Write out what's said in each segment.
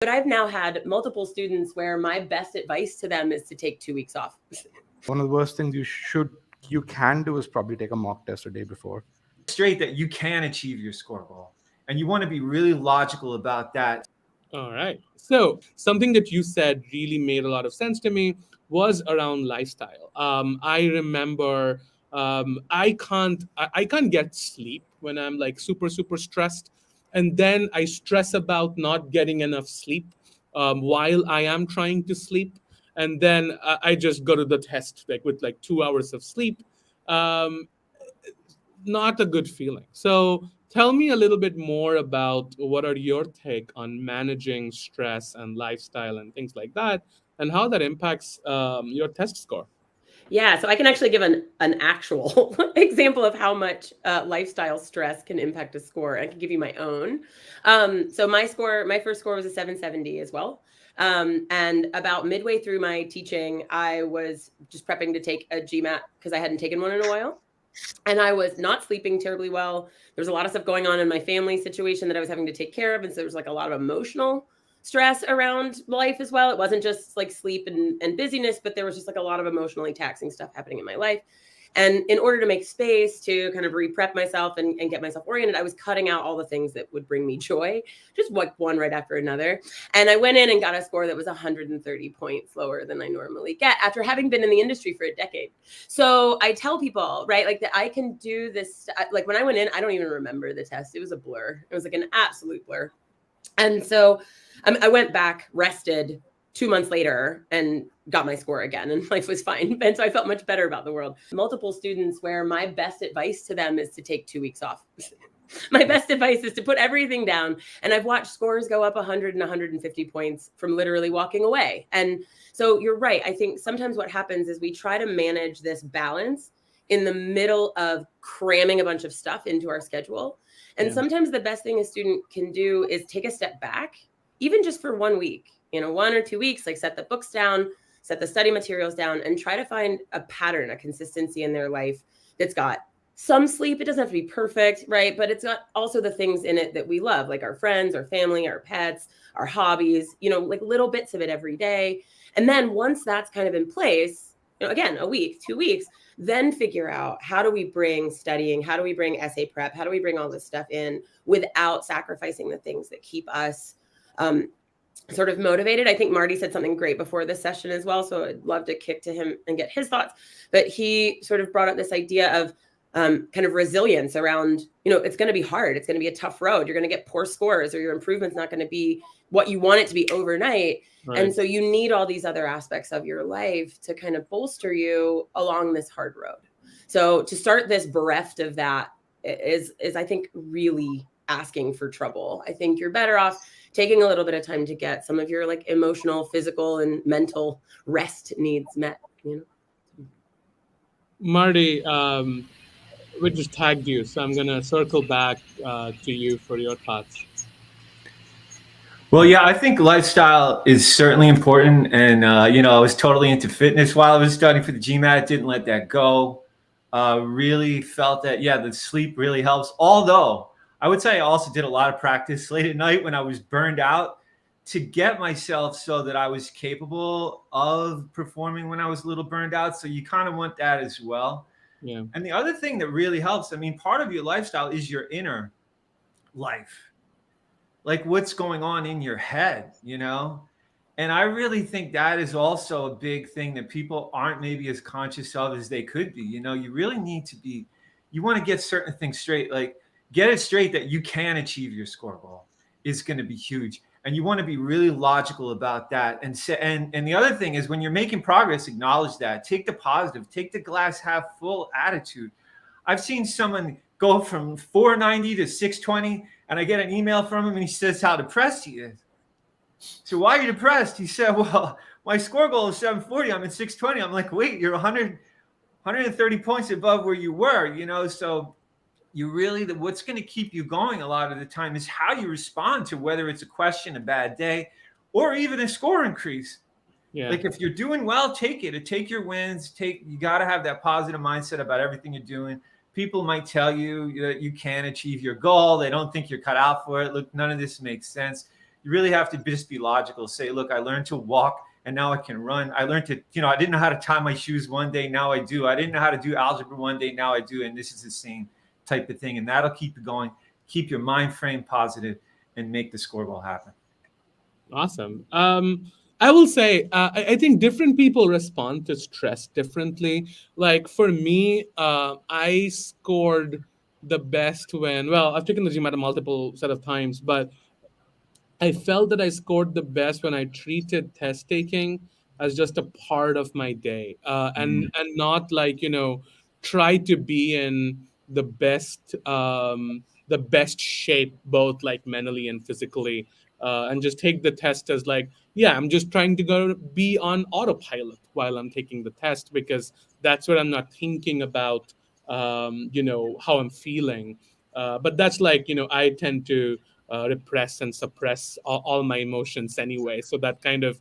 But I've now had multiple students where my best advice to them is to take 2 weeks off. One of the worst things you can do is probably take a mock test a day before. Straight that you can achieve your score goal. And you want to be really logical about that. All right. So something that you said really made a lot of sense to me was around lifestyle. I remember I can't get sleep when I'm like super stressed, and then I stress about not getting enough sleep while I am trying to sleep, and then I just go to the test like with like 2 hours of sleep. Um, Not a good feeling. So tell me a little bit more about what are your take on managing stress and lifestyle and things like that, and how that impacts your test score. Yeah, so I can actually give an actual example of how much lifestyle stress can impact a score. I can give you my own. So my first score was a 770 as well. And about midway through my teaching, I was just prepping to take a GMAT because I hadn't taken one in a while. And I was not sleeping terribly well. There was a lot of stuff going on in my family situation that I was having to take care of. And so there was like a lot of emotional stress around life as well. It wasn't just like sleep and busyness, but there was just like a lot of emotionally taxing stuff happening in my life. And in order to make space to kind of re-prep myself and get myself oriented, I was cutting out all the things that would bring me joy, just like one right after another. And I went in and got a score that was 130 points lower than I normally get after having been in the industry for a decade. So I tell people, right, like that I can do this. Like when I went in, I don't even remember the test. It was a blur. It was like an absolute blur. And so I went back, rested 2 months later, and got my score again, and life was fine. And so I felt much better about the world. Multiple students where my best advice to them is to take 2 weeks off. My best advice is to put everything down. And I've watched scores go up 100 and 150 points from literally walking away. And so you're right. I think sometimes what happens is we try to manage this balance in the middle of cramming a bunch of stuff into our schedule. And sometimes the best thing a student can do is take a step back, even just for 1 week, 1 or 2 weeks, like set the books down, set the study materials down, and try to find a pattern, a consistency in their life that's got some sleep. It doesn't have to be perfect, right? But it's got also the things in it that we love, like our friends, our family, our pets, our hobbies, like little bits of it every day. And then once that's kind of in place, again, a week, 2 weeks, then figure out how do we bring studying, how do we bring essay prep, how do we bring all this stuff in without sacrificing the things that keep us sort of motivated. I think Marty said something great before this session as well. So I'd love to kick to him and get his thoughts. But he sort of brought up this idea of kind of resilience around, it's going to be hard. It's going to be a tough road. You're going to get poor scores, or your improvement's not going to be what you want it to be overnight. Right. And so you need all these other aspects of your life to kind of bolster you along this hard road. So to start this bereft of that is I think really asking for trouble. I think you're better off taking a little bit of time to get some of your like emotional, physical, and mental rest needs met, Marty, we just tagged you, so I'm going to circle back to you for your thoughts. Well, yeah, I think lifestyle is certainly important. And, I was totally into fitness while I was studying for the GMAT. Didn't let that go. Really felt that, the sleep really helps. Although I would say I also did a lot of practice late at night when I was burned out to get myself so that I was capable of performing when I was a little burned out. So you kind of want that as well. Yeah. And the other thing that really helps, part of your lifestyle is your inner life. Like what's going on in your head, And I really think that is also a big thing that people aren't maybe as conscious of as they could be. You really need to be, you want to get certain things straight, like get it straight that you can achieve your score goal is going to be huge. And you want to be really logical about that. And the other thing is when you're making progress, acknowledge that. Take the positive, take the glass half full attitude. I've seen someone go from 490 to 620, and I get an email from him and he says how depressed he is. So why are you depressed? He said, well, my score goal is 740. I'm at 620. I'm like, wait, you're 130 points above where you were, so you really, what's going to keep you going a lot of the time is how you respond to whether it's a question, a bad day, or even a score increase. Yeah. Like if you're doing well, take it. Take your wins. You got to have that positive mindset about everything you're doing. People might tell you that you can't achieve your goal. They don't think you're cut out for it. Look, none of this makes sense. You really have to just be logical. Say, look, I learned to walk and now I can run. I learned to, I didn't know how to tie my shoes one day. Now I do. I didn't know how to do algebra one day. Now I do. And this is the same type of thing. And that'll keep you going, keep your mind frame positive, and make the scoreball happen. Awesome. I will say, I think different people respond to stress differently. Like for me, I scored the best when, well, I've taken the GMAT a multiple set of times, but I felt that I scored the best when I treated test taking as just a part of my day, and not like try to be in the best shape, both like mentally and physically, and just take the test as like, yeah, I'm just trying to go be on autopilot while I'm taking the test, because that's where I'm not thinking about how I'm feeling. But that's like I tend to repress and suppress all my emotions anyway. So that kind of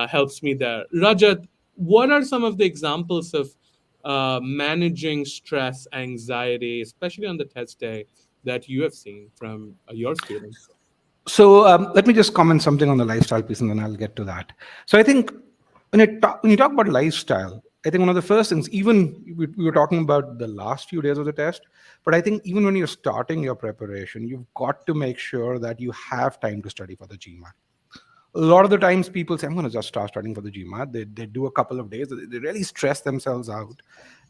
helps me there. Rajat, what are some of the examples of managing stress, anxiety, especially on the test day, that you have seen from your students? So let me just comment something on the lifestyle piece, and then I'll get to that. So I think when you talk about lifestyle, I think one of the first things, even we were talking about the last few days of the test, but I think even when you're starting your preparation, you've got to make sure that you have time to study for the GMAT. A lot of the times people say, I'm going to just start studying for the GMAT. They do a couple of days, they really stress themselves out.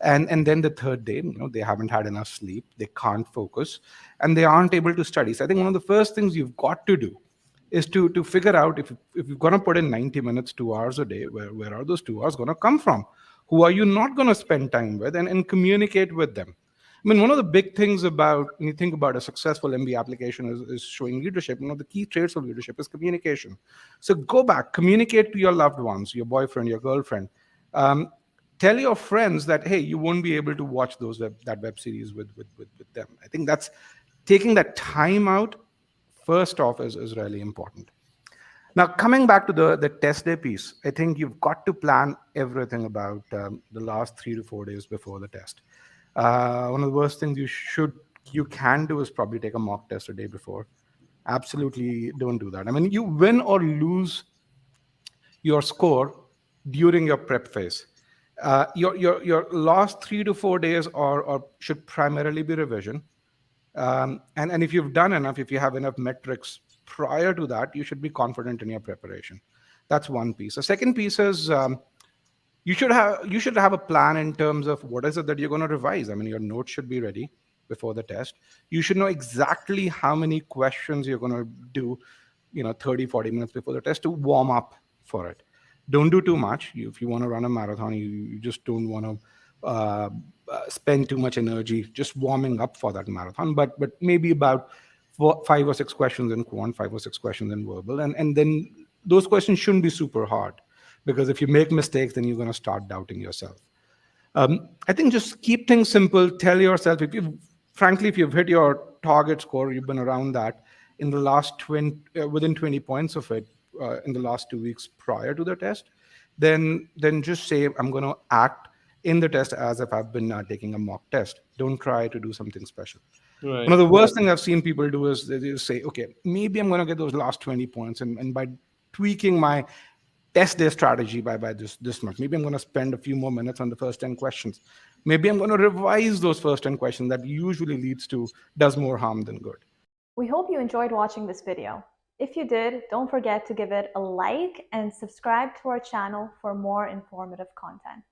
And then the third day, they haven't had enough sleep, they can't focus, and they aren't able to study. So I think one of the first things you've got to do is to figure out if you're going to put in 90 minutes, 2 hours a day, where are those 2 hours going to come from? Who are you not going to spend time with, and communicate with them? I mean, one of the big things about, when you think about a successful MBA application is showing leadership. One of the key traits of leadership is communication. So go back, communicate to your loved ones, your boyfriend, your girlfriend. Tell your friends that, hey, you won't be able to watch that web series with them. I think that's taking that time out, first off, is really important. Now, coming back to the test day piece, I think you've got to plan everything about the last 3 to 4 days before the test. One of the worst things you can do is probably take a mock test a day before. Absolutely don't do that. I mean, you win or lose your score during your prep phase. Your last 3 to 4 days should primarily be revision. And if you've done enough, if you have enough metrics prior to that, you should be confident in your preparation. That's one piece. The second piece is you should have a plan in terms of what is it that you're going to revise. I mean, your notes should be ready before the test. You should know exactly how many questions you're going to do, 30, 40 minutes before the test to warm up for it. Don't do too much. If you want to run a marathon, you just don't want to spend too much energy just warming up for that marathon. But maybe about 5 or 6 questions in quant, 5 or 6 questions in verbal. And then those questions shouldn't be super hard, because if you make mistakes, then you're going to start doubting yourself. I think just keep things simple. Tell yourself, if you've hit your target score, you've been around that in the last within 20 points of it in the last 2 weeks prior to the test, then just say, I'm going to act in the test as if I've been taking a mock test. Don't try to do something special. Right. One of the worst things I've seen people do is they just say, okay, maybe I'm going to get those last 20 points, and by tweaking my test day strategy by this much, maybe I'm going to spend a few more minutes on the first 10 questions. Maybe I'm going to revise those first 10 questions. That usually does more harm than good. We hope you enjoyed watching this video. If you did, don't forget to give it a like and subscribe to our channel for more informative content.